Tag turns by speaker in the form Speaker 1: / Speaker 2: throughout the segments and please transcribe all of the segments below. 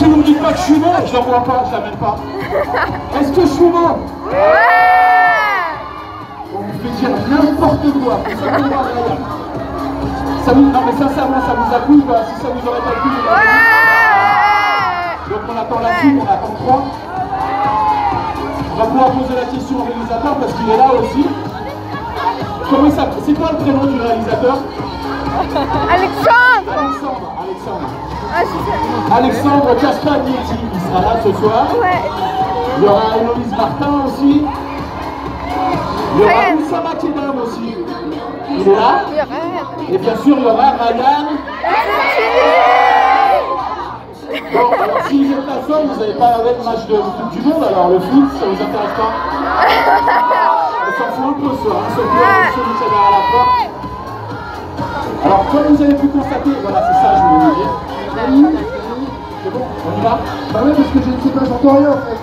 Speaker 1: si vous me dites pas que je suis beau, je n'en vois pas, je l'amène pas. Est-ce que je suis beau? On vous fait dire n'importe quoi. Ça vous va, Ryan. Non mais sincèrement, ça vous a plu ou pas? Si ça vous aurait pas plu, donc on attend la suite, on attend 3. On va pouvoir poser la question au réalisateur parce qu'il est là aussi. Comment il s'appelle? C'est quoi le prénom du réalisateur?
Speaker 2: Alexandre.
Speaker 1: Alexandre Castagnetti, il sera là ce soir.
Speaker 2: Ouais.
Speaker 1: Il y aura Héloïse Martin aussi. Il y aura Oussama Kedam aussi. Il est là. Et bien sûr, il y aura Ryan. Bon, alors si vous êtes la somme, vous n'avez pas regardé le match de Coupe du Monde, alors le foot, ça vous intéresse pas? On s'en fout un peu ce soir, sauf que celui qui est derrière la porte. Alors, comme vous avez pu constater, voilà, c'est ça, je voulais vous dire. C'est bon, on y va?
Speaker 3: Bah ouais, parce que je ne sais pas, j'entends rien en fait.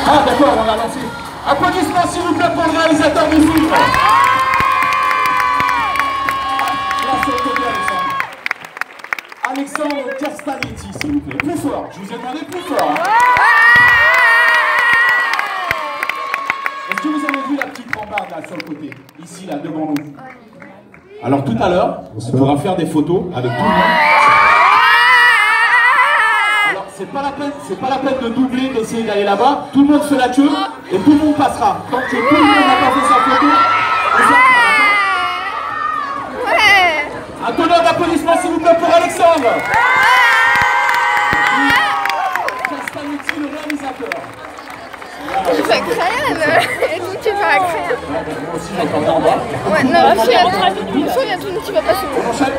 Speaker 1: Ah d'accord, on a lancé. Applaudissements s'il vous plaît pour le réalisateur du film. Là, c'est le côté Alexandre. Alexandre Castagnetti, s'il vous plaît. Plus fort, je vous ai demandé plus fort. Hein. Est-ce que vous avez vu la petite rambarde là sur le côté? Ici, là, devant nous. Alors tout à l'heure, on pourra faire des photos avec tout le monde. Alors c'est pas la peine de doubler, d'essayer d'aller là-bas. Tout le monde fait la queue et tout le monde passera. Tant que tout le monde n'a pas fait sa photo, on s'en un tonnerre d'applaudissements s'il vous plaît pour Alexandre. Castagnetti, le réalisateur.
Speaker 2: Je fais Crayon et tout tu vas à Crayon.
Speaker 1: Moi aussi j'entendais en bas.
Speaker 2: Ouais, non, il y a tout qui va passer.
Speaker 1: On enchaîne.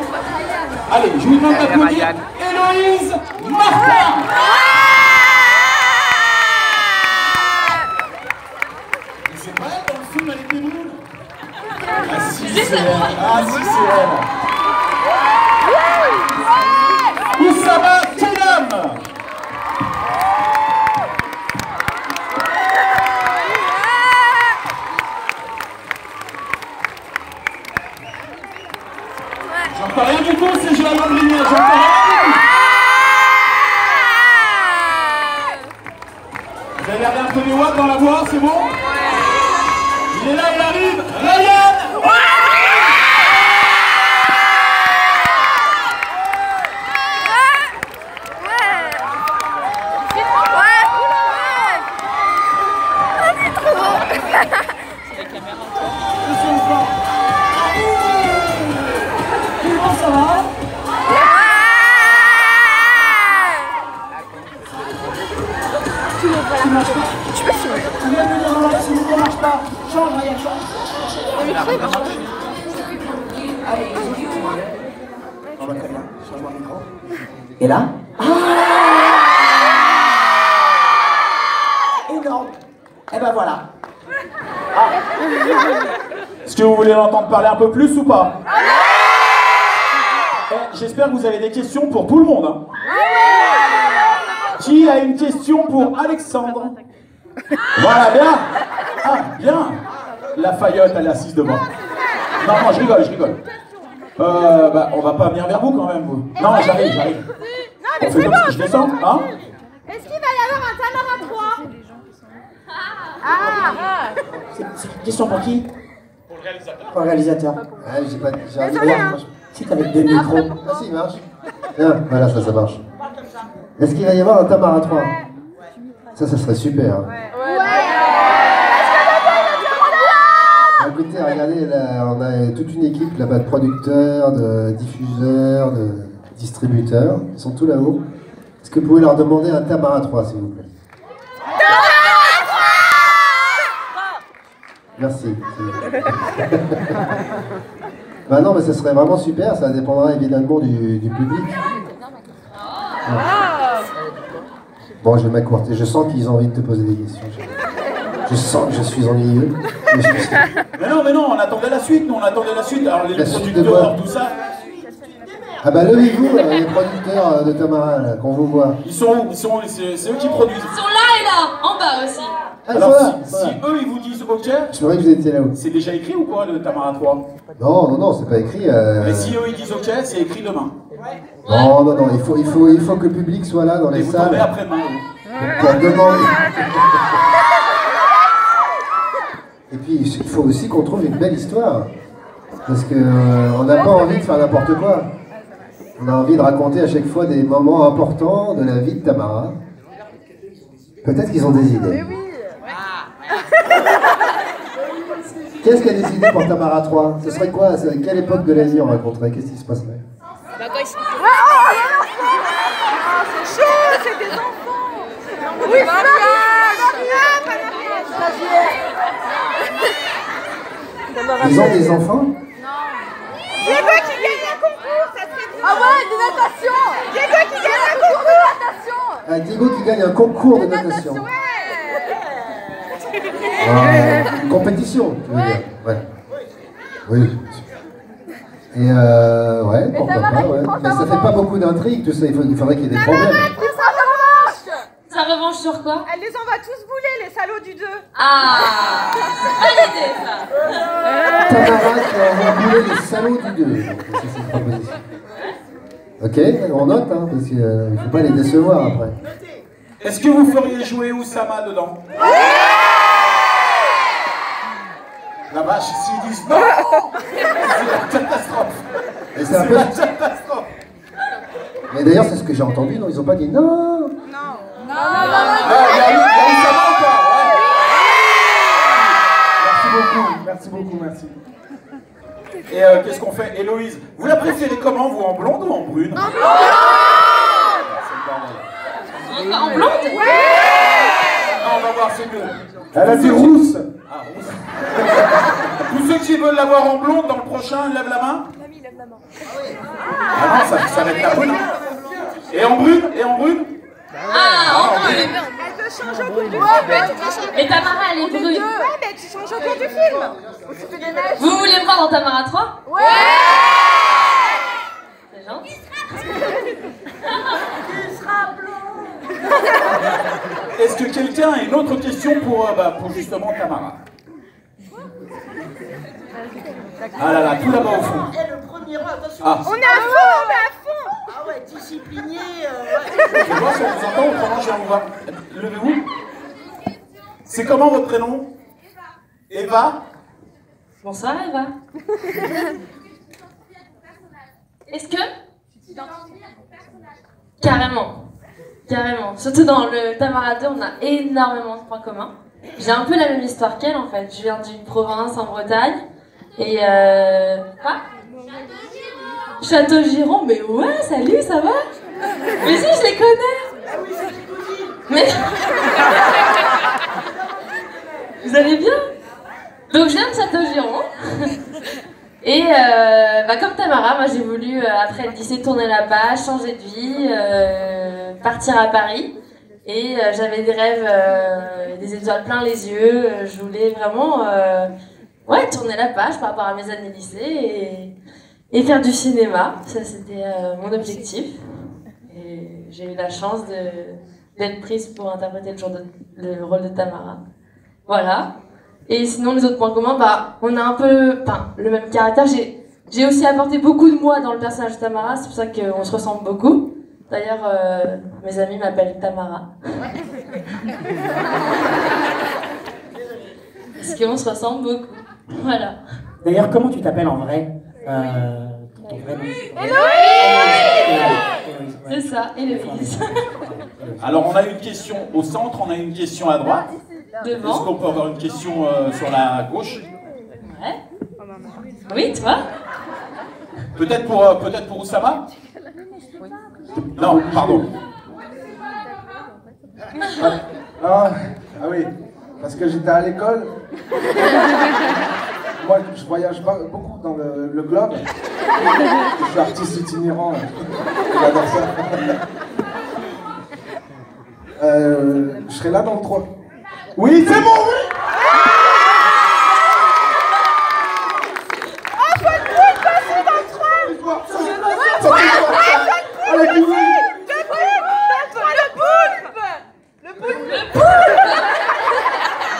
Speaker 1: Allez, je vous demande d'applaudir Héloïse Martin. Mais c'est pas elle dans le film, elle était nulle. Ah si c'est elle. Ah si c'est elle. Oussama Kedam. J'entends rien du tout, c'est Joël Lambrinier, j'entends rien du tout. Vous avez regardé un peu les watts dans la voix, c'est bon? Il est là, il arrive, Ryan.
Speaker 2: Tu peux filmer.
Speaker 3: Tu viens de me dire, si le micro marche pas, change, rien, change.
Speaker 2: Le micro il marche pas.
Speaker 3: Allez, on va très bien, change-moi le micro. Et là? Énorme. Et ben voilà.
Speaker 1: Est-ce que vous voulez l'entendre parler un peu plus ou pas? J'espère que vous avez des questions pour tout le monde. Hein. Qui a une question pour Alexandre? Voilà, bien. Ah, bien. La Fayotte, elle est assise devant. Non, non, je rigole. Bah, on va pas venir vers vous quand même, vous. Non, j'arrive.
Speaker 2: Non, mais
Speaker 1: On fait comme si je descends, hein?
Speaker 2: est-ce qu'il va y avoir un Tamara 3?
Speaker 3: C'est une question pour qui?
Speaker 1: Pour le réalisateur.
Speaker 3: Pour le réalisateur.
Speaker 4: Ouais, j'ai pas.
Speaker 2: Désolé, hein.
Speaker 3: C'est avec deux micros.
Speaker 4: Ah si, il marche. Tiens, voilà, ça marche. Est-ce qu'il va y avoir un Tamara 3? Ça serait super. Hein. Écoutez, regardez, là, on a toute une équipe là-bas de producteurs, de diffuseurs, de distributeurs. Ils sont tous là-haut. Est-ce que vous pouvez leur demander un Tamara 3, s'il vous plaît? Merci. Bah non, mais ça serait vraiment super, ça dépendra évidemment du public. Ouais. Bon, je vais m'accourter, je sens qu'ils ont envie de te poser des questions. Je sens que je suis ennuyeux.
Speaker 1: Mais non, on attendait la suite, nous, Alors les producteurs, tout ça.
Speaker 4: Ah bah levez-vous, les producteurs de Tamara, là, qu'on vous voit.
Speaker 1: Ils sont où? C'est eux qui produisent.
Speaker 5: Ils sont là et là, en bas aussi.
Speaker 4: Ah,
Speaker 1: Alors
Speaker 4: voilà,
Speaker 1: si
Speaker 4: voilà.
Speaker 1: eux ils vous disent OK,
Speaker 4: Je croyais que vous étiez là-haut.
Speaker 1: c'est déjà écrit ou quoi le Tamara 3?
Speaker 4: Non, c'est pas écrit.
Speaker 1: Mais si eux ils disent OK, c'est écrit demain.
Speaker 4: Non, non, non, il faut que le public soit là dans les
Speaker 1: vous
Speaker 4: salles.
Speaker 1: tournez après-demain.
Speaker 4: Pour demander. Et puis, il faut aussi qu'on trouve une belle histoire. Parce que on n'a pas envie de faire n'importe quoi. On a envie de raconter à chaque fois des moments importants de la vie de Tamara. Peut-être qu'ils ont des idées. Qu'est-ce qu'il y a des idées pour Tamara 3? Ce serait quoi? Quelle époque de la vie on raconterait? Qu'est-ce qui se passerait?
Speaker 2: C'est chaud, c'est des enfants. Oui,
Speaker 4: Ils ont des enfants?
Speaker 2: Diego qui gagne un concours, ça serait bien. Ah ouais, de natation. Diego qui gagne un concours de natation.
Speaker 4: Ah, Diego qui gagne un concours de natation. Une compétition, tu veux dire? Ouais. Oui. Et ouais, pourquoi pas, ouais. Mais ça fait pas beaucoup d'intrigues, tout ça, il faudrait qu'il y ait des problèmes.
Speaker 5: Sa revanche sur quoi?
Speaker 2: Elle les envoie tous bouler, les salauds du 2.
Speaker 5: Ah, bonne idée ça.
Speaker 4: Tamara qui envoie bouler les salauds du 2. Donc, ça, c'est une proposition. Ok, on note, hein, parce qu'il ne faut pas les décevoir après.
Speaker 1: Est-ce que vous feriez jouer Oussama dedans? La vache, s'ils disent non, c'est la catastrophe.
Speaker 4: Et c'est un peu... Mais d'ailleurs, c'est ce que j'ai entendu, non? Ils n'ont pas dit non.
Speaker 1: Il y a Oussama ou pas? Ouais. Merci beaucoup, merci. Et qu'est-ce qu'on fait? Héloïse, vous la préférez comment, vous, en blonde ou en brune? En blonde.
Speaker 5: En blonde?
Speaker 1: Non, on va voir, c'est mieux.
Speaker 4: Elle a dit rousse.
Speaker 1: Ah, rousse. Tous ceux qui veulent l'avoir en blonde dans le prochain, lève la main.
Speaker 2: Mamie, lève la main.
Speaker 1: Ah non, ça va être la brune. Et en brune? Et en brune?
Speaker 5: Ah, en bleu.
Speaker 2: Elle te change au cours du film.
Speaker 5: Mais Tamara, elle est brune.
Speaker 2: Ouais, mais tu changes au cours du film. Ou tu fais des neiges.
Speaker 5: Vous voulez me voir dans Tamara 3?
Speaker 2: Ouais.
Speaker 5: C'est gentil.
Speaker 1: Est-ce que quelqu'un a une autre question pour justement Tamara? Ah là là, tout là-bas au fond.
Speaker 6: Et le premier rang, attention.
Speaker 1: Ah.
Speaker 2: On est à fond, on est à fond.
Speaker 6: Ah ouais, discipliné.
Speaker 1: Je vais voir si on vous entend, autrement je vais vous voir. Levez-vous. C'est comment votre prénom? Eva?
Speaker 5: Bonsoir Eva. Est-ce que? Carrément. Carrément. Surtout dans le Tamara 2, on a énormément de points communs. J'ai un peu la même histoire qu'elle en fait. Je viens d'une province en Bretagne. Et quoi? Château-Giron, mais ouais, salut, ça va? Mais si, je les connais. Mais... Vous allez bien? Donc je viens de Château-Giron. Et comme Tamara, moi j'ai voulu, après le lycée, tourner la page, changer de vie, partir à Paris. Et j'avais des rêves, des étoiles plein les yeux. Je voulais vraiment tourner la page par rapport à mes années lycée et faire du cinéma. Ça, c'était mon objectif. Et j'ai eu la chance d'être prise pour interpréter le rôle de Tamara. Voilà. Et sinon, les autres points communs, on a un peu le même caractère. J'ai aussi apporté beaucoup de moi dans le personnage de Tamara, c'est pour ça qu'on se ressemble beaucoup. D'ailleurs, mes amis m'appellent Tamara. Parce qu'on se ressemble beaucoup. Voilà.
Speaker 3: D'ailleurs, comment tu t'appelles en vrai? Ton vrai nom?
Speaker 5: C'est ça, Héloïse.
Speaker 1: Alors on a une question au centre, on a une question à droite. Est-ce
Speaker 5: Devant.
Speaker 1: qu'on peut avoir une question sur la gauche?
Speaker 5: Ouais. Oui, toi?
Speaker 1: Peut-être pour Oussama? Non, pardon.
Speaker 7: Ah oui, parce que j'étais à l'école. Moi, je voyage beaucoup dans le globe. Je suis artiste itinérant. J'adore ça. Je serai là dans le 3. Oui, c'est bon, oui!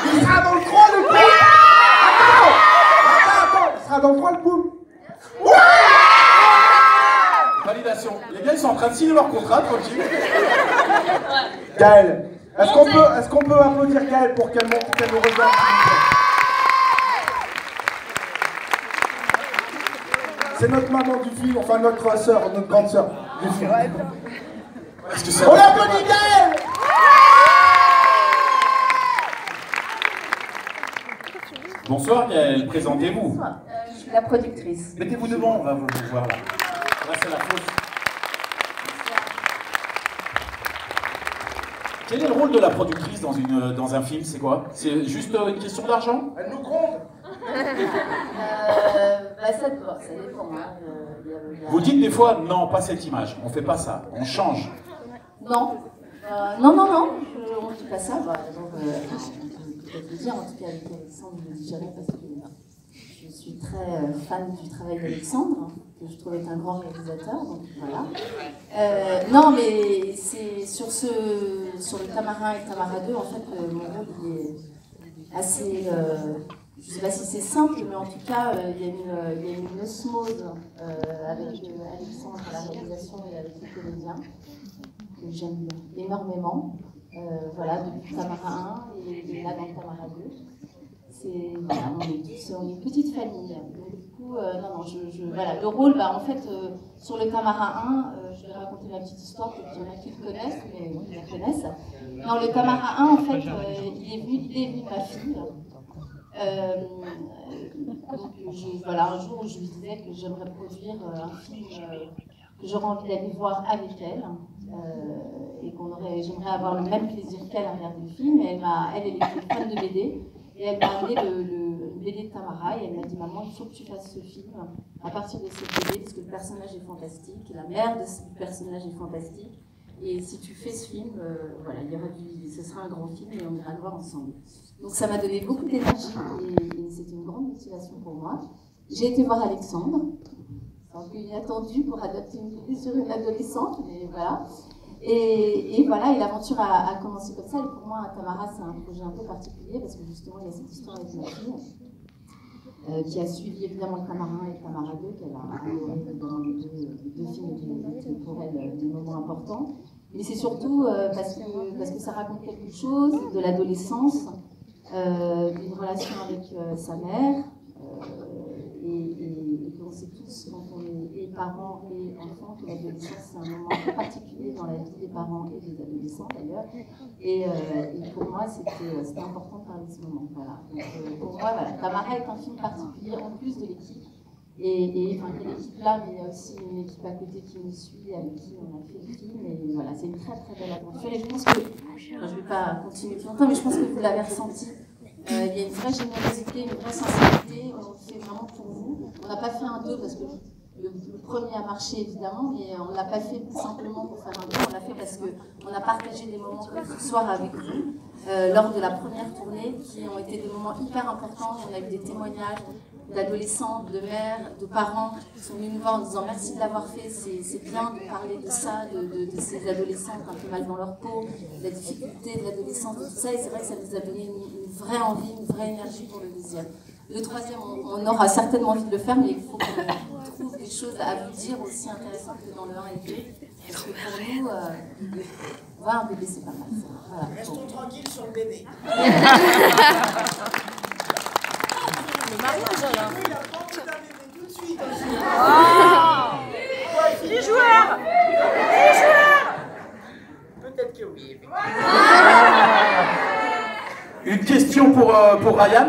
Speaker 7: Il sera dans le 3, le poule! Attends! Il sera dans le 3, le poule!
Speaker 1: Validation.
Speaker 7: en contrat, tranquille. Gaëlle, est-ce qu'on peut applaudir Gaëlle pour qu'elle nous rejoigne? C'est notre maman du film, enfin notre sœur, notre grande sœur du film. On applaudit Gaëlle!
Speaker 1: Bonsoir Gaëlle, présentez-vous.
Speaker 8: Je suis la productrice.
Speaker 1: Mettez-vous devant, on va vous voir là. Là c'est la fausse. Quel est le rôle de la productrice dans un film? C'est quoi? C'est juste une question d'argent?
Speaker 7: Elle nous gronde.
Speaker 8: Ça dépend. Hein.
Speaker 1: Vous dites des fois, non, pas cette image, on fait pas ça, on change.
Speaker 8: Non. Non, on ne fait pas ça. Donc, on peut peut-être le dire, en tout cas avec Alexandre, je ne le dis jamais parce que je suis très fan du travail d'Alexandre, que je trouve être un grand réalisateur, donc voilà. Non, mais c'est sur le Tamarin et Tamara 2, en fait, mon rôle il est assez... je ne sais pas si c'est simple, mais en tout cas, il y a une osmose avec Alexandre à la réalisation et avec les comédiens que j'aime énormément. Voilà, depuis Tamara 1 et là dans Tamara 2. Voilà, on est une petite famille. Donc, du coup, voilà, le rôle, en fait, sur le Tamara 1, je vais raconter ma petite histoire, peut-être qu'il y en a qui le connaissent, mais bon, ils la connaissent. Dans le Tamara 1, en fait, il est venu de ma fille. Donc, voilà, un jour, je lui disais que j'aimerais produire un film que j'aurais envie d'aller voir avec elle. Et j'aimerais avoir le même plaisir qu'elle à regarder le film. Et elle était fan de BD. Et elle m'a amené le BD de Tamara et elle m'a dit: maman, il faut que tu fasses ce film à partir de cette BD parce que le personnage est fantastique, la mère de ce personnage est fantastique. Et si tu fais ce film, voilà, ce sera un grand film et on ira le voir ensemble. Donc ça m'a donné beaucoup d'énergie et c'était une grande motivation pour moi. J'ai été voir Alexandre. C'est un peu inattendu pour adapter une BD sur une adolescente, mais voilà. Et voilà, et l'aventure a commencé comme ça. Et pour moi, Tamara, c'est un projet un peu particulier parce que justement, il y a cette histoire avec ma fille qui a suivi évidemment le Tamara 1 et le Tamara 2, qu'elle a adoré dans les deux films étaient pour elle des moments importants. Mais c'est surtout parce que ça raconte quelque chose de l'adolescence, d'une relation avec sa mère. Et qu'on sait tous, quand on est parents et enfants, que l'adolescence c'est un moment particulier dans la vie des parents et des adolescents d'ailleurs. Et pour moi, c'était important de parler de ce moment. Voilà. Donc, pour moi, voilà, Tamara est un film particulier en plus de l'équipe. Et enfin, il y a l'équipe là, mais il y a aussi une équipe à côté qui nous suit, avec qui on a fait le film. Et voilà, c'est une très très belle aventure. Et je pense que, je ne vais pas continuer plus longtemps, mais je pense que vous l'avez ressenti. Il y a une vraie générosité, une vraie sensibilité, on le fait vraiment pour vous. On n'a pas fait un 2 parce que le premier a marché évidemment, mais on ne l'a pas fait simplement pour faire un 2, on l'a fait parce qu'on a partagé des moments comme ce soir avec vous, lors de la première tournée, qui ont été des moments hyper importants. On a eu des témoignages d'adolescents, de mères, de parents qui sont venus nous voir en disant merci de l'avoir fait, c'est bien de parler de ça, de ces adolescentes un peu mal dans leur peau, de la difficulté de l'adolescence, de tout ça, et c'est vrai que ça nous a donné une vraie envie, une vraie énergie pour le deuxième. Le troisième, on aura certainement envie de le faire, mais il faut qu'on trouve des choses à vous dire aussi intéressantes que dans le 1 et 2, parce que pour nous, voir un bébé c'est pas mal. Voilà.
Speaker 6: Restons tranquilles sur le bébé.
Speaker 2: Le mariage alors.
Speaker 6: Il a pas envie d'un bébé tout de suite.
Speaker 2: 10 joueurs. 10 joueurs.
Speaker 6: Peut-être que oui.
Speaker 1: Une question pour Ryan.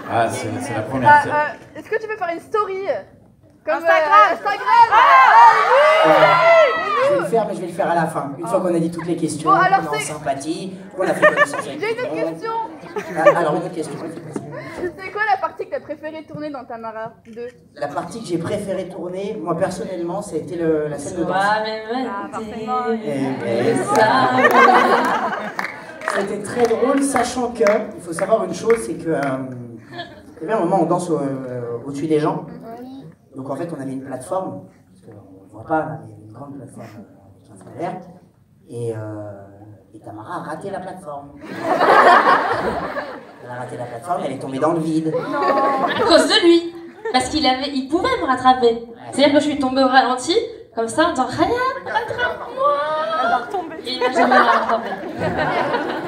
Speaker 1: Ah, c'est la première.
Speaker 2: Est-ce que tu peux faire une story comme
Speaker 3: Instagram. Je vais le faire, mais je vais le faire à la fin. Une fois qu'on a dit toutes les questions,
Speaker 2: Bon, alors
Speaker 3: on est en sympathie, on a fait connaissance avec
Speaker 2: J'ai une autre
Speaker 3: tout le monde.
Speaker 2: question.
Speaker 3: Alors, une autre question.
Speaker 2: C'est quoi la partie que tu as préféré tourner dans Tamara 2?
Speaker 3: La partie que j'ai préféré tourner, moi personnellement, c'était la scène de danse.
Speaker 2: Parfaitement.
Speaker 3: Et ça, c'était très drôle, sachant que, il faut savoir une chose, c'est que il y avait un moment où on danse au-dessus des gens. Donc en fait, on avait une plateforme, parce qu'on ne voit pas, mais il y avait une grande plateforme qui est verte. Et Tamara a raté la plateforme. Elle a raté la plateforme, elle est tombée dans le vide.
Speaker 5: À cause de lui. Parce il pouvait me rattraper. C'est-à-dire que je suis tombée au ralenti, Comme ça, en disant Ryan, rattrape-moi. Et il m'a jamais rattrapé.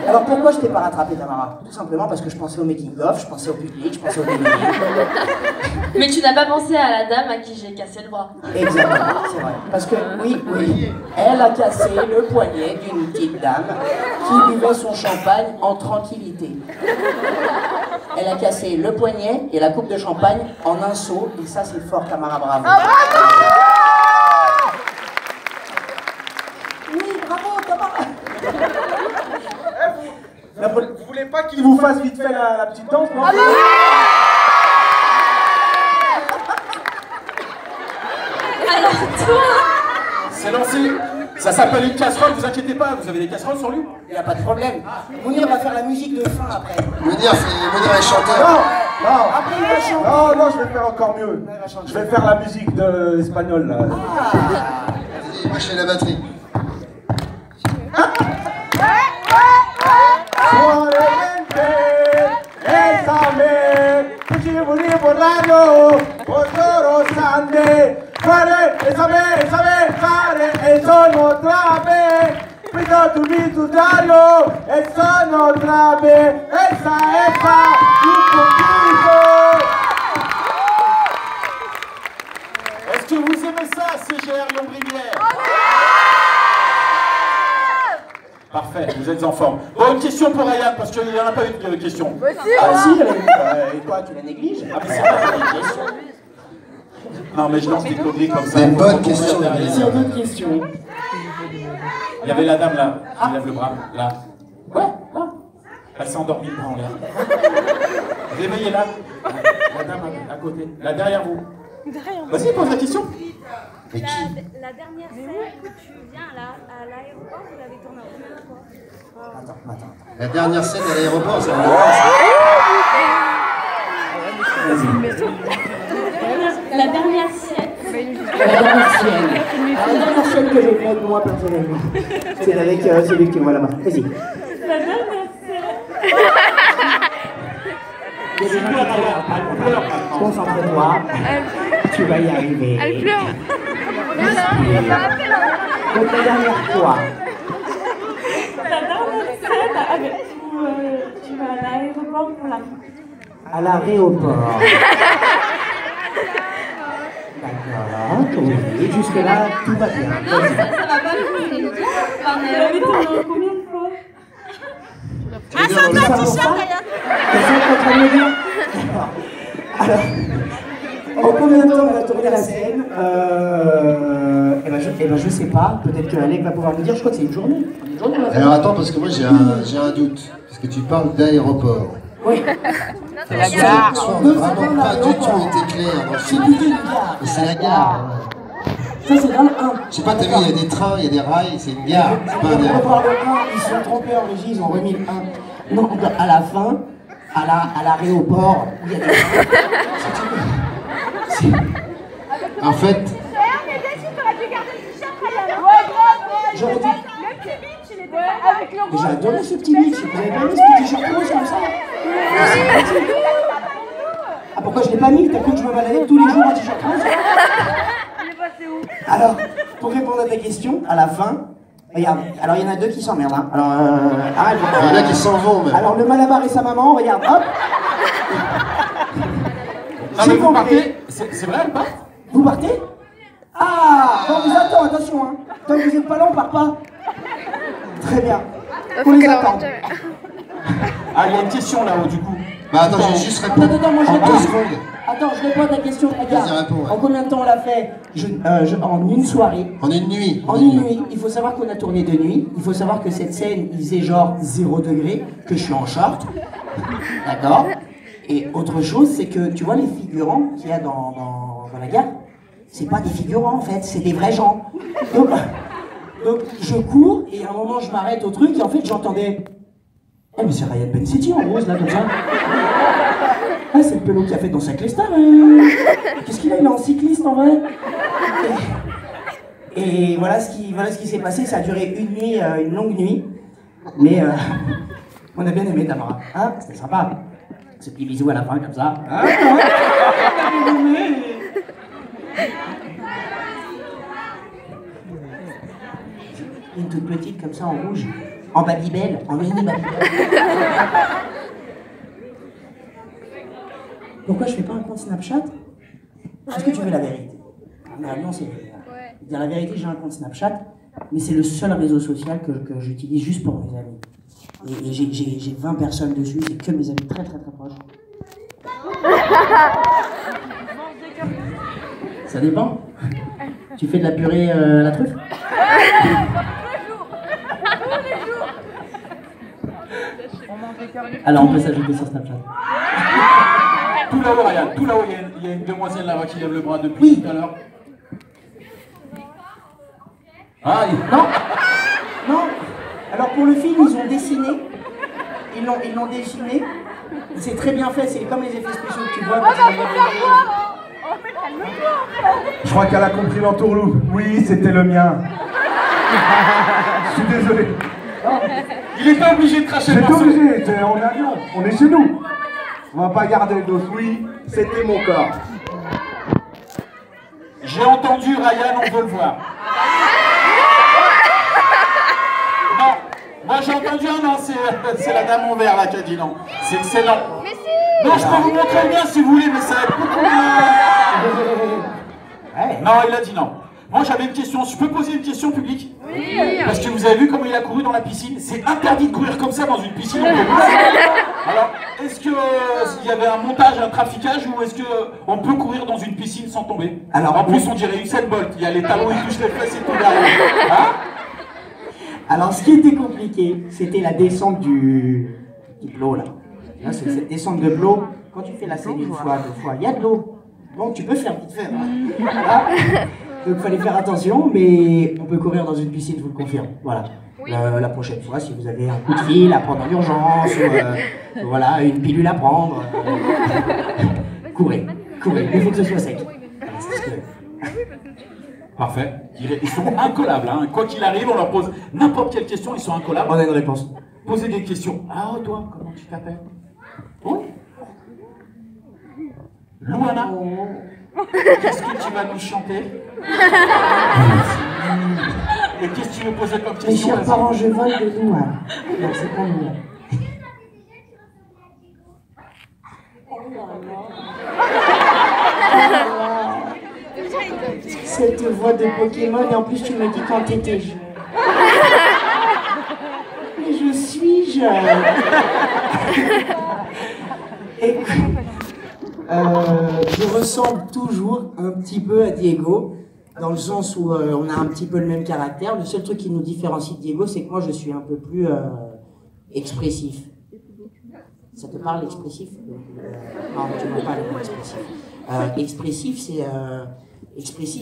Speaker 3: Alors pourquoi je t'ai pas rattrapé, Tamara? Tout simplement parce que je pensais au making-of, je pensais au public, je pensais au DVD.
Speaker 5: Mais tu n'as pas pensé à la dame à qui j'ai cassé le bras.
Speaker 3: Exactement, c'est vrai. Parce que, oui, elle a cassé le poignet d'une petite dame qui buvait son champagne en tranquillité. Elle a cassé le poignet et la coupe de champagne en un seau, et ça c'est fort, Tamara, bravo. Oui, bravo, Tamara.
Speaker 7: Vous voulez pas qu'il vous fasse vite fait la petite danse, non?
Speaker 5: Alors toi,
Speaker 1: C'est lancé. Ça s'appelle une casserole, vous inquiétez pas, vous avez des casseroles sur lui?
Speaker 3: Il n'y a pas de problème. Mounir va faire la musique de fin après.
Speaker 4: Mounir est chanteur.
Speaker 7: Non,
Speaker 3: Après il va chanter.
Speaker 7: non, je vais faire encore mieux. Je vais faire la musique de espagnol là.
Speaker 4: Vas-y, lâchez la batterie.
Speaker 7: Suavemente, bésame, cuchibuli borrano, otro sande, fare, bésame, fare, e sono otra vez, pido tu visitario, e sono otra vez, esa, un poquito.
Speaker 1: Est-ce que vous aimez ça, CGR Lyon-Brivière? Parfait, vous êtes en forme. Bon, une question pour Ryan, parce qu'il n'y en a pas eu de question.
Speaker 3: Ah si, et toi tu la négliges?
Speaker 1: Ah, mais c'est pas une question. Non, mais je lance des conneries comme ça.
Speaker 4: C'est une bonne question.
Speaker 3: Sur d'autres questions.
Speaker 1: Il y avait la dame là, qui lève le bras, là. Ouais, là. Elle s'est endormie le bras en l'air. Réveillez-la. La dame à côté, là derrière vous. Vas-y, pose la question.
Speaker 4: Mais qui?
Speaker 9: La dernière scène où tu viens là, à l'aéroport, vous l'avez tournée en combien de fois?
Speaker 3: Attends.
Speaker 4: La dernière scène à l'aéroport, ça me
Speaker 9: La dernière scène.
Speaker 3: La dernière scène que j'ai faite moi personnellement. C'est avec celui qui est moi là-bas. Vas-y.
Speaker 9: La dernière scène.
Speaker 3: Il y a des gens qui pleurent. Concentre-toi. Tu vas y arriver.
Speaker 2: Elle pleure.
Speaker 3: Donc la dernière fois.
Speaker 9: La dernière scène où tu vas à l'aéroport pour la...
Speaker 3: À l'aéroport. D'accord, oui, jusque-là, tout va bien.
Speaker 5: non, ça va pas plus.
Speaker 9: Vous l'avez tournée en combien de fois?
Speaker 2: Ah, c'est un
Speaker 3: Ça,
Speaker 2: t-shirt,
Speaker 3: ça
Speaker 2: Ryan.
Speaker 3: C'est ça que tu es en train de me dire? Alors, en combien de temps on a tourné la scène? Je sais pas. Peut-être que Alec va pouvoir nous dire. Je crois que c'est une journée.
Speaker 4: Alors attends, parce que moi j'ai un doute. Parce que tu parles d'aéroport.
Speaker 3: Oui.
Speaker 2: C'est la gare.
Speaker 4: On n'a vraiment pas du tout été clair dans le
Speaker 3: C'est
Speaker 4: film.
Speaker 3: plutôt une gare.
Speaker 4: Et c'est la gare.
Speaker 3: Ça, c'est dans le 1.
Speaker 4: Je sais pas, t'as vu, il y a des trains, il y a des rails, c'est une gare. C'est pas un
Speaker 3: On va
Speaker 4: aéroport.
Speaker 3: voir le 1, ils se sont trompés en régie, ils ont remis le 1. Non, à la fin, à l'aéroport, il y a des
Speaker 4: En fait,
Speaker 3: j'aurais dit.
Speaker 2: Le petit bitch, il était avec le
Speaker 3: Mais j'ai adoré ce petit mix, vous avez pas mis ce petit t-shirt rose comme ça? Ah, pourquoi je l'ai pas mis? T'as cru que je me baladais tous les jours en t-shirt rose?
Speaker 2: Il est passé où?
Speaker 3: Alors, pour répondre à ta question, à la fin, regarde, alors il y en a deux qui s'emmerdent, hein. Alors, arrête,
Speaker 4: il y en a qui s'en vont même.
Speaker 3: alors le Malabar et sa maman, regarde, hop.
Speaker 1: Non, mais vous partez. C'est vrai, elle part?
Speaker 3: Vous partez? Ah, on vous attend, attention, hein. Tant que vous n'êtes pas là, on part pas. Très bien. On les attend.
Speaker 1: Ah, il y a une question là-haut du coup.
Speaker 4: Bah attends, j'ai juste
Speaker 3: Attends,
Speaker 4: répondu
Speaker 3: attends, moi je
Speaker 4: en 2
Speaker 3: réponds.
Speaker 4: secondes.
Speaker 3: Attends, je réponds à ta question, regarde.
Speaker 4: Vas-y, réponds, ouais.
Speaker 3: En combien de temps on l'a fait? En une soirée.
Speaker 4: En une nuit.
Speaker 3: En une nuit. Il faut savoir qu'on a tourné de nuit. Il faut savoir que cette scène, il faisait genre 0 degré, que je suis en short. D'accord? Et autre chose, c'est que tu vois les figurants qu'il y a dans la gare, c'est pas des figurants en fait, c'est des vrais gens. Donc je cours et à un moment je m'arrête au truc et en fait j'entendais. Eh mais c'est Ryan Bensetti en rose là comme ça. Ah c'est le pelot qui a fait dans sa Clestar. Qu'est-ce qu'il a? Il est en cycliste en vrai. Et voilà ce qui s'est passé, ça a duré une nuit, une longue nuit. Mais on a bien aimé Tamara. Hein, c'était sympa. Ce petit bisou à la fin comme ça. Hein, Une toute petite comme ça en rouge, en Babybel, en mini Babybel. Pourquoi je fais pas un compte Snapchat? Est-ce que tu veux la vérité? Non, c'est dire la vérité, j'ai un compte Snapchat, mais c'est le seul réseau social que j'utilise juste pour mes amis. Et j'ai 20 personnes dessus, c'est que mes amis très très très proches. Ça dépend. Tu fais de la purée à la truffe? Alors on peut s'ajouter sur Snapchat.
Speaker 1: Tout là-haut, regarde, tout là-haut, il y a une demoiselle là-bas qui lève le bras depuis tout à l'heure. Ah,
Speaker 3: non, non. Alors pour le film, ils ont dessiné. Ils l'ont dessiné. C'est très bien fait, c'est comme les effets spéciaux que tu vois.
Speaker 7: Je crois qu'elle a compris l'entourloupe. Oui, c'était le mien. Je suis désolé.
Speaker 1: il était obligé de cracher le
Speaker 7: J'étais
Speaker 1: morceau.
Speaker 7: obligé, on est à Lyon, on est chez nous. On va pas garder le dos. Oui, c'était mon corps.
Speaker 1: J'ai entendu Ryan, on veut le voir. Non, moi j'ai entendu un non, c'est la dame en vert là qui a dit non. C'est excellent. Non, je peux vous montrer bien si vous voulez, mais ça va être beaucoup mieux. Non, il a dit non. Moi j'avais une question, je peux poser une question publique? Oui. Parce que vous avez vu comment il a couru dans la piscine? C'est interdit de courir comme ça dans une piscine. Alors, est-ce qu'il y avait un montage, un traficage, ou est-ce qu'on peut courir dans une piscine sans tomber? Alors en plus on dirait Usain Bolt, il y a les talons, il touche les fesses et tout derrière. Hein?
Speaker 3: Alors ce qui était compliqué, c'était la descente du plot là. Là c'est cette descente de plot, quand tu fais la scène une fois, deux fois, il y a de l'eau. Donc tu peux faire vite fait. Voilà. Donc il fallait faire attention, mais on peut courir dans une piscine, je vous le confirme. Voilà. La prochaine fois, si vous avez un coup de fil à prendre en urgence, ou voilà, une pilule à prendre, courez, il faut que ce soit sec.
Speaker 1: Parfait. Ils sont incollables, hein. Quoi qu'il arrive, on leur pose n'importe quelle question, ils sont incollables.
Speaker 3: On a une réponse.
Speaker 1: Posez des questions. Ah, toi, comment tu t'appelles? Oui. Louana, qu'est-ce que tu vas nous chanter? Et qu'est-ce que tu veux poser comme question?
Speaker 3: Mes chers parents, je vole de Louana. Non, c'est pas Louana. Cette voix de Pokémon, et en plus tu me dis quand t'étais jeune. Mais je suis jeune. Écoute, je ressemble toujours un petit peu à Diego, dans le sens où on a un petit peu le même caractère. Le seul truc qui nous différencie de Diego, c'est que moi je suis un peu plus expressif. Ça te parle expressif? Non, tu m'as pas le mot expressif. Expressif,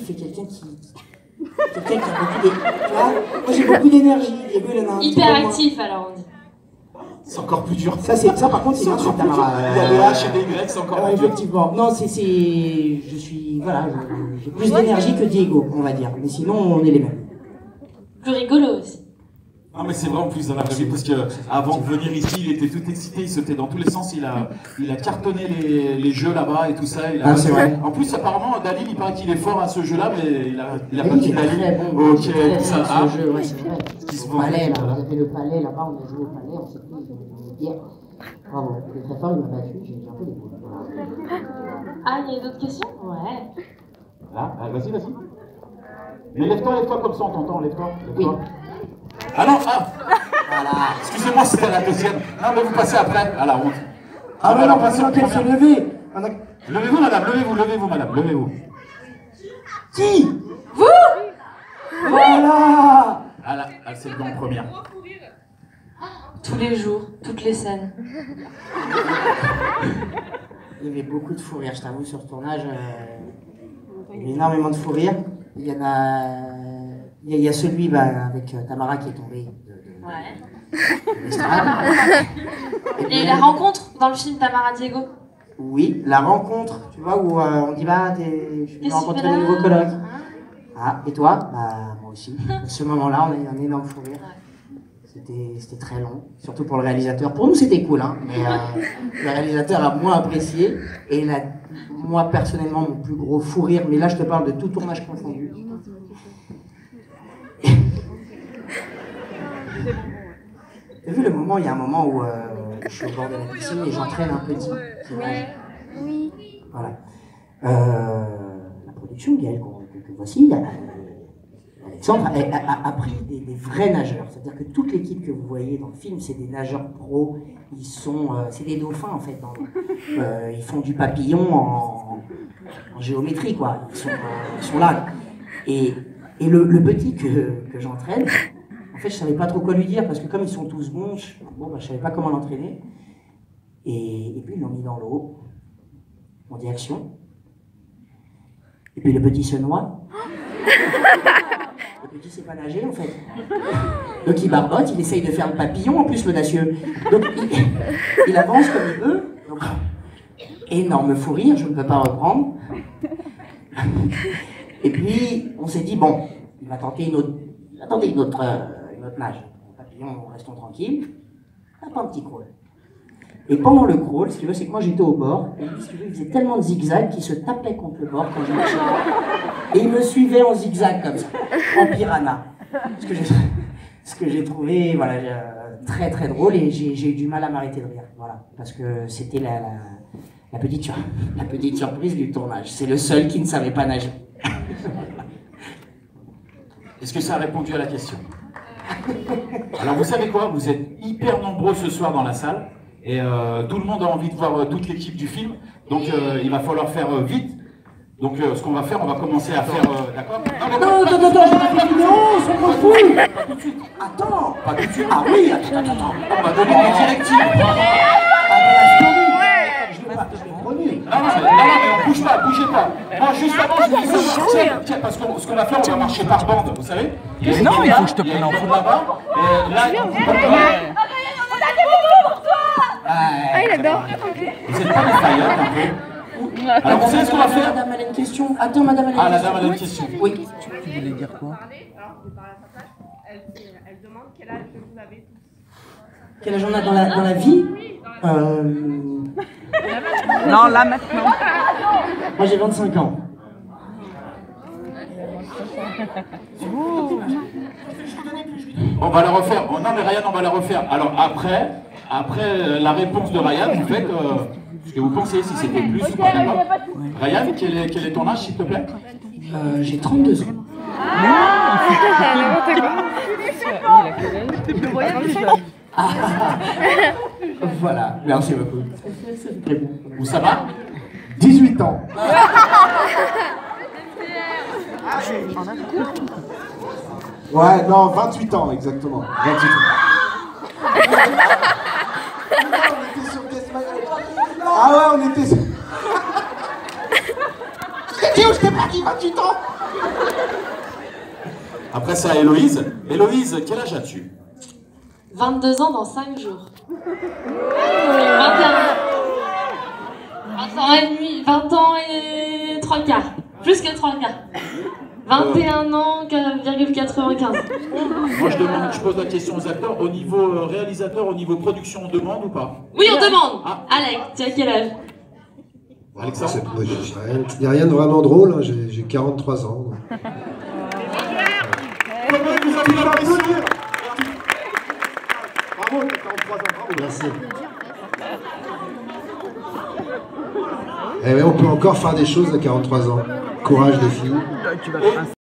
Speaker 3: c'est quelqu'un qui a beaucoup d'énergie. Moi j'ai beaucoup d'énergie. Diego il en a un
Speaker 5: hyperactif alors on dit.
Speaker 1: C'est encore plus dur.
Speaker 3: Ça par contre c'est bien sur Tamara.
Speaker 1: Il y a des H et des Y, c'est encore plus dur.
Speaker 3: Effectivement. Non, je suis voilà, j'ai plus d'énergie que Diego, on va dire. Mais sinon on est les mêmes.
Speaker 5: Plus rigolo aussi.
Speaker 1: Non mais c'est vrai en plus dans la vraie vie, parce que avant de venir ici, il était tout excité, il sautait dans tous les sens, il a cartonné les jeux là-bas et tout ça.
Speaker 3: C'est vrai.
Speaker 1: En plus apparemment Dalil, il paraît qu'il est fort à ce jeu-là, mais il a pas
Speaker 3: Oui,
Speaker 1: dit
Speaker 3: il est
Speaker 1: Dalil.
Speaker 3: très bon.
Speaker 1: Ok, tout ça. Ah.
Speaker 3: Ce jeu, ouais, c'est vrai. Au palais, là, on avait le palais là-bas, on a joué au palais, on s'est pris hier. Bravo, il est très fort, il m'a battu, j'ai un peu des boules.
Speaker 5: Ah, il y a d'autres questions? Ouais.
Speaker 1: Là, vas-y. Mais lève-toi comme ça, on t'entend, lève-toi.
Speaker 3: Oui.
Speaker 1: Ah non, voilà. Excusez-moi, c'était la deuxième. Non, mais vous passez après, à la honte.
Speaker 3: Ah ouais, alors passez qu'elle s'est levée.
Speaker 1: Levez-vous, madame, levez-vous, madame, levez-vous.
Speaker 3: Qui? Vous?
Speaker 1: Voilà. Ah là, c'est le bon en première.
Speaker 5: Tous les jours, toutes les scènes.
Speaker 3: Il y avait beaucoup de fou rire, je t'avoue, sur ce tournage. Il y avait énormément de fou rire. Il y a celui avec Tamara qui est tombé de l'estrade.
Speaker 5: Et la rencontre dans le film Tamara Diego.
Speaker 3: Oui, la rencontre, tu vois, où on dit je suis venu rencontrer des nouveaux collègues. Ah, et toi? Bah, moi aussi. À ce moment-là, on a eu un énorme fou rire. C'était très long, surtout pour le réalisateur. Pour nous, c'était cool, hein, mais le réalisateur a moins apprécié. Et moi, personnellement, mon plus gros fou rire, mais là, je te parle de tout tournage confondu. T'as vu le moment, il y a un moment où je suis au bord de la piscine et j'entraîne un petit qui nage.
Speaker 2: Oui.
Speaker 3: Voilà. La production, Gaëlle, que voici, Alexandre a pris des vrais nageurs. C'est-à-dire que toute l'équipe que vous voyez dans le film, c'est des nageurs pros. Ils sont, c'est des dauphins en fait. Ils font du papillon en géométrie, quoi. Ils sont là. Et le petit que j'entraîne, en fait, je savais pas trop quoi lui dire parce que comme ils sont tous bons, je savais pas comment l'entraîner. Et puis ils l'ont mis dans l'eau. On dit action. Et puis le petit se noie. Le petit sait pas nager en fait. Donc il barbote, il essaye de faire le papillon, en plus l'audacieux. Donc il avance comme il veut. Donc, énorme fou rire, je ne peux pas reprendre. Et puis on s'est dit, bon, il va tenter une autre nage. Le papillon, restons tranquilles. Hop, un petit crawl. Et pendant le crawl, ce qu'il veut, c'est que moi j'étais au bord, et lui, ce qu'il veut, il faisait tellement de zigzags qu'il se tapait contre le bord quand je marchais. Et il me suivait en zigzag comme ça, en piranha. Ce que j'ai trouvé voilà, très très drôle, et j'ai eu du mal à m'arrêter de rire. Voilà, parce que c'était la petite surprise du tournage. C'est le seul qui ne savait pas nager.
Speaker 1: Est-ce que ça a répondu à la question? Alors vous savez quoi? Vous êtes hyper nombreux ce soir dans la salle. Et tout le monde a envie de voir toute l'équipe du film, donc il va falloir faire vite. Donc ce qu'on va faire, on va commencer à faire... D'accord?
Speaker 3: Non, j'ai pas fait de vidéo, on s'en fout. Pas tout de suite. Attends.
Speaker 1: Pas tout de suite.
Speaker 3: Ah oui, attends.
Speaker 1: On va donner des directives. Non, mais on bouge pas, bougez pas. Moi, juste avant, je voulais savoir, tiens, parce que ce qu'on va faire, on va marcher par bande, vous savez?
Speaker 10: Non, il faut que je te prenne en photo.
Speaker 1: Là-bas, et là,
Speaker 2: Ah, il adore.
Speaker 1: vous êtes pas des faillottes un peu? Alors vous savez ce qu'on va faire?
Speaker 3: Madame, elle a une question. Attends, madame, elle a une question.
Speaker 1: Ah, la dame, elle a une question.
Speaker 3: Oui.
Speaker 10: Tu voulais dire quoi?
Speaker 9: Elle demande quel âge vous avez.
Speaker 3: Quel âge on a dans la vie?
Speaker 10: Non, là maintenant.
Speaker 3: Moi j'ai 25 ans.
Speaker 1: On va la refaire. Oh, non mais Ryan, on va la refaire. Alors après la réponse de Ryan, vous faites ce que vous pensez, si c'était plus ou pas, d'accord? Ryan, quel est ton âge, s'il te plaît?
Speaker 3: J'ai 32 ans. Voilà, merci beaucoup.
Speaker 1: Où ça va?
Speaker 7: 18 ans. Ouais, non, 28 ans, exactement. 28 ans. On était sur Death My Life. Ah ouais, on était sur... Je t'ai pas dit 28 ans.
Speaker 1: Après ça, Héloïse. Héloïse, quel âge as-tu?
Speaker 5: 22 ans dans 5 jours. 20 ans et 3 quarts. Plus que 3 quarts. 21 ans, 95.
Speaker 1: Moi je pose la question aux acteurs, au niveau réalisateur, au niveau production, on demande ou pas?
Speaker 5: Oui, on demande.
Speaker 1: Ah.
Speaker 5: Alex, tu as quel âge?
Speaker 1: Alexandre?
Speaker 4: Il n'y a rien de vraiment drôle, hein. J'ai 43 ans. Donc.
Speaker 7: Bravo, t'as 43 ans, bravo.
Speaker 4: Merci. Eh oui, on peut encore faire des choses à 43 ans. Courage des filles.